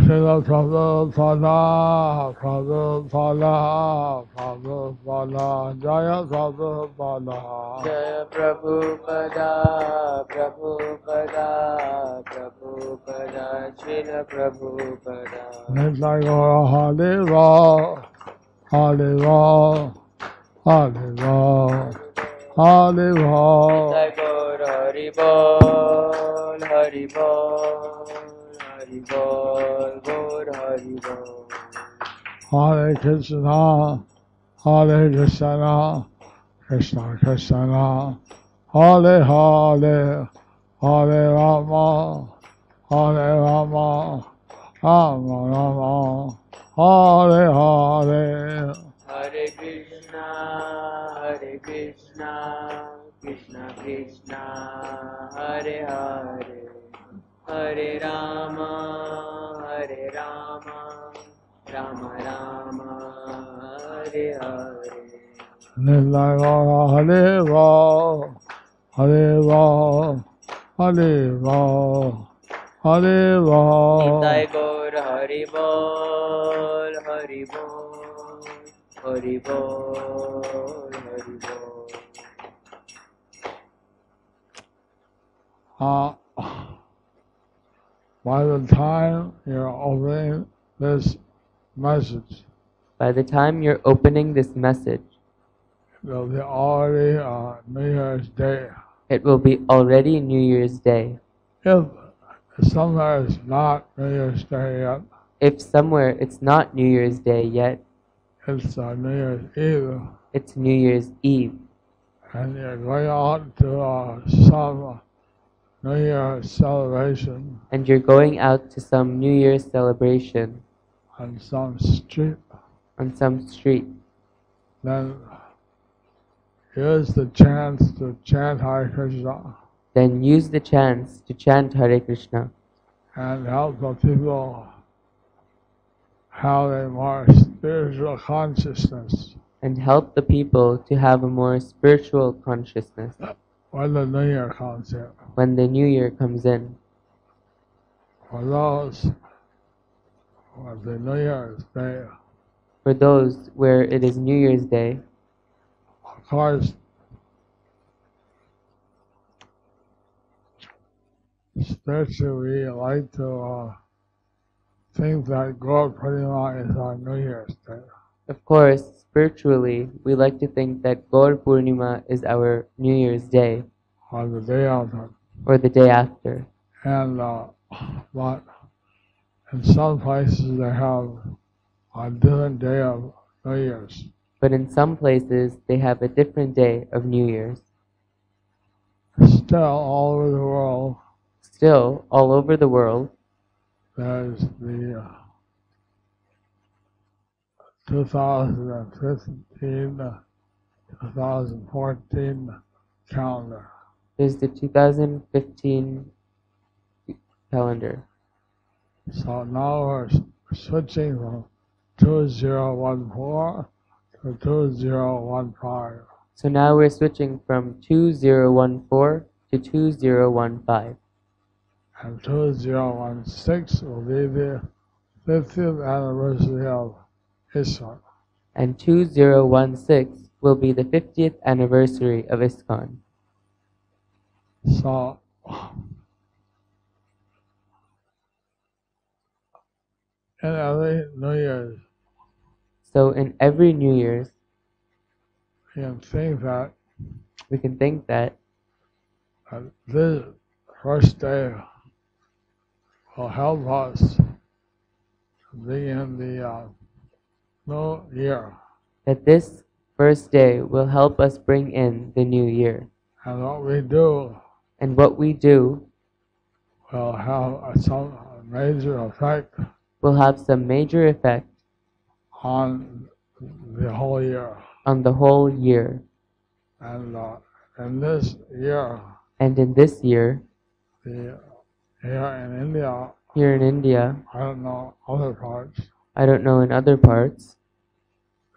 Srila Prabhupada, Prabhupada, Prabhupada, Jaya Prabhupada. Jaya Prabhupada, Prabhupada, Prabhupada, Srila Prabhupada. Nitai Gaura Hariva, Hariva, Hariva, Hariva. Nitai Gaur Hari Bol, Hari Bol, Hari Bol, Gaur Hari Bol. Hare Krishna, Hare Krishna, Krishna Krishna, Hare Hare, Hare Rama, Hare Rama, Rama Rama, Hare Hare. Hare Krishna, Krishna Krishna, Hare Hare, Hare Rama, Rama Rama, Hare Hare. Nitai Gaura Hariva, Hariva, Hariva, Hariva. Nitai Gaur Hari Bol, Hari Bol, Hari Bol, Hari Bol. By the time you're opening this message, By the time you're opening this message, it'll be already New Year's Day. it will be already New Year's Day. If somewhere it's not New Year's Day yet, If somewhere it's not New Year's Day yet, it's New Year's Eve, it's New Year's Eve, and you're going out to some New Year's celebration and you're going out to some New Year's celebration on some street, on some street, then use the chance to chant Hare Krishna then use the chance to chant Hare Krishna and help the people have a more spiritual consciousness and help the people to have a more spiritual consciousness when the New Year comes in. when the New Year comes in. For those with the New Year's Day, For those where it is New Year's Day, of course, spiritually we like to think that God Purnima is our New Year's Day. of course, spiritually, we like to think that Gaur Purnima is our New Year's Day Or the day of it. or the day after. And but in some places they have a different day of New Year's. But in some places, they have a different day of New Year's. Still, all over the world, Still, all over the world, there's the 2015, 2014 calendar. there's the 2015 calendar. So now we're switching from 2014 to 2015. So now we're switching from 2014 to 2015. And 2016 will be the 50th anniversary of ISKCON. And 2016 will be the 50th anniversary of ISKCON. So, in every New Year's, So in every New Year's, you can think that we can think that this first day will help us begin the new year. that this first day will help us bring in the new year. And what we do And what we do will have some major effect will have some major effect on the whole year. on the whole year. And in this year, And in this year, here in India, here in India, I don't know other parts, I don't know in other parts,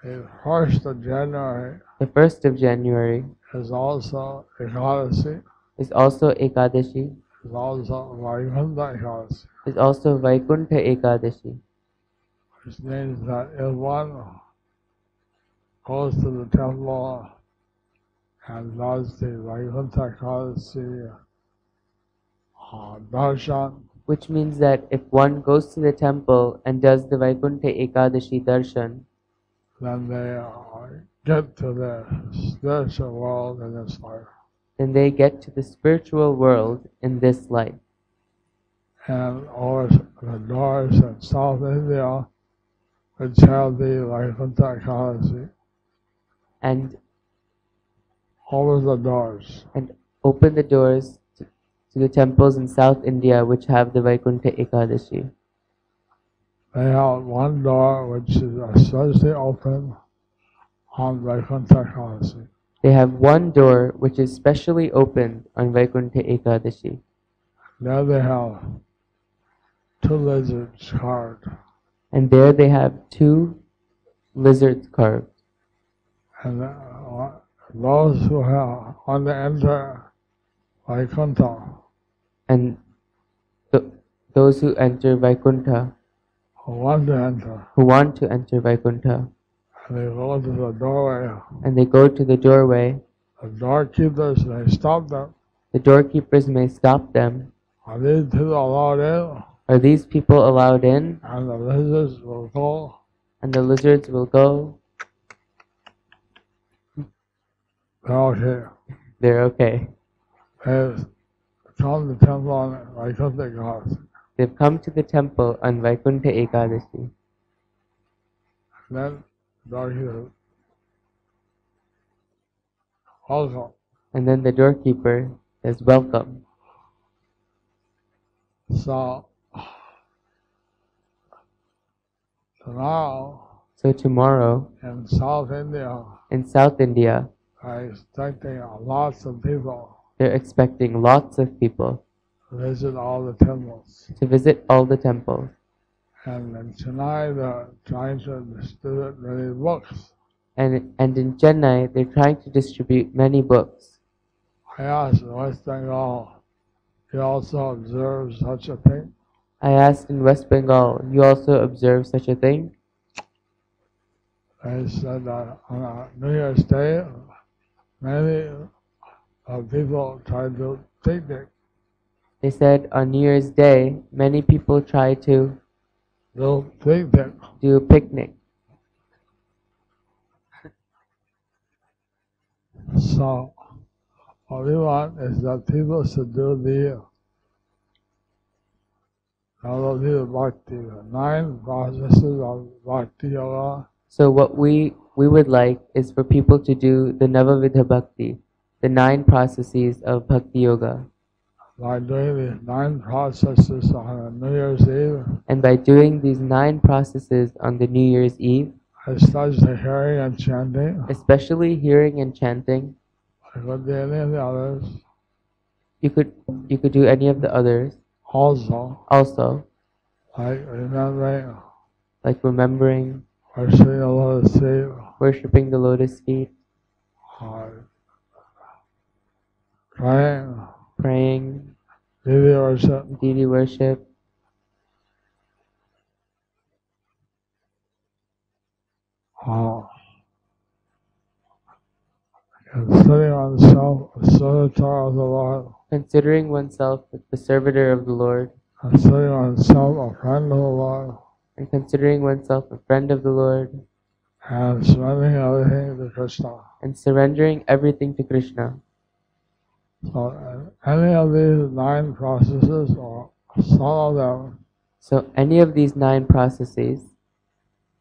the 1st of January the 1st of January is also Ekadasi, is also Ekadashi, is also Vaikuntha Ekadasi, is also Vaikuntha Ekadashi, which means that if one goes to the temple and does the Vaikuntha Ekadasi darshan, which means that if one goes to the temple and does the Vaikuntha Ekadashi darshan, then they get to the spiritual world in this life. then they get to the spiritual world in this life. And over the doors in South India, which have the Vaikuntha Ekadasi, And over the doors, open the doors to the temples in South India which have the Vaikuntha Ekadashi. they have one door which is especially open on Vaikuntha Ekadasi. They have one door which is specially opened on Vaikuntha Ekadashi. There they have two lizards carved. And there they have two lizards carved. And those who want to enter Vaikuntha, And those who enter Vaikuntha, who want to enter Vaikuntha, and they go to the doorway, and they go to the doorway, the doorkeepers, they stop them. the doorkeepers may stop them. Are these people allowed in? Are these people allowed in? And the lizards will go. And the lizards will go. They're okay. They're okay. They come to the temple on Vaikuntha Ekadasi. They've come to the temple on Vaikuntha Ekadashi. Then doorkeeper, welcome. And then the doorkeeper says, welcome. So tomorrow in South India, they're expecting lots of people to visit all the temples. And in Chennai, they're trying to distribute many books. And in Chennai, they're trying to distribute many books. I asked in West Bengal, you also observe such a thing? I asked in West Bengal, you also observe such a thing? They said that on New Year's Day, many people try to picnic. They said on New Year's Day, many people try to do a picnic. So what we want is that people should do the bhakti, the 9 processes of bhakti yoga. So what we would like is for people to do the Navavidha Bhakti, the 9 processes of Bhakti Yoga. By doing these 9 processes on New Year's Eve, and by doing these 9 processes on the New Year's Eve, especially hearing and chanting, I could do any of the others. You could do any of the others. Also, like remembering, worshipping the lotus feet, praying, deity worship, considering oneself a servitor of the Lord, considering oneself the servitor of the Lord, considering oneself a friend of the Lord, and considering oneself a friend of the Lord, and surrendering everything to Krishna. So any of these 9 processes, or some of them, so any of these 9 processes,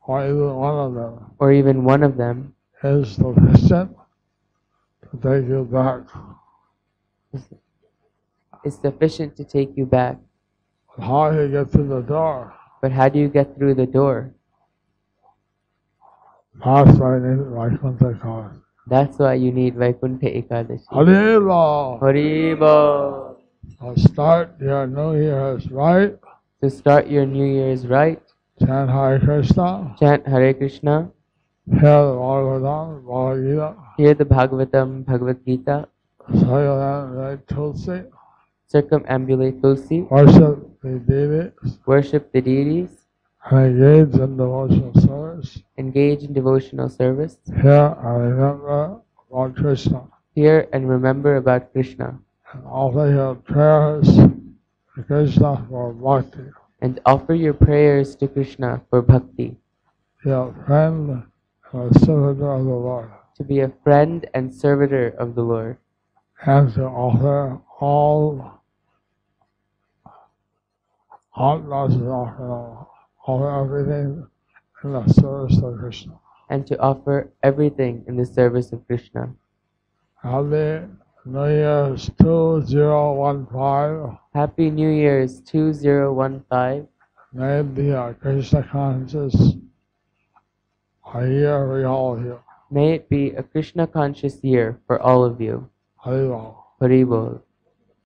or even one of them, is sufficient to take you back. Is sufficient to take you back. How do you get through the door? But how do you get through the door? That's why you need Vaikuntha Ekadasi. That's why you need Vaikuntha Ekadashi. Haribo! Haribo! So start your New Year's right. To start your New Year's right, chant Hare Krishna. Hear the Bhagavatam, Bhagavad Gita. So you then write Tulsi. circumambulate Tulsi, worship the deities, worship the deities, and engage in devotional service. engage in devotional service, Here I remember about Krishna, hear and remember about Krishna, and offer your prayers to Krishna for bhakti. and offer your prayers to Krishna for bhakti, Be a friend and a servitor of the Lord, to be a friend and servitor of the Lord, and to offer all blessings, offer everything in the service of Krishna. and to offer everything in the service of Krishna. Happy New Year's 2015. Happy New Year's 2015. May it be a Krishna conscious a year for all of you. May it be a Krishna conscious year for all of you. Haribol. Haribol.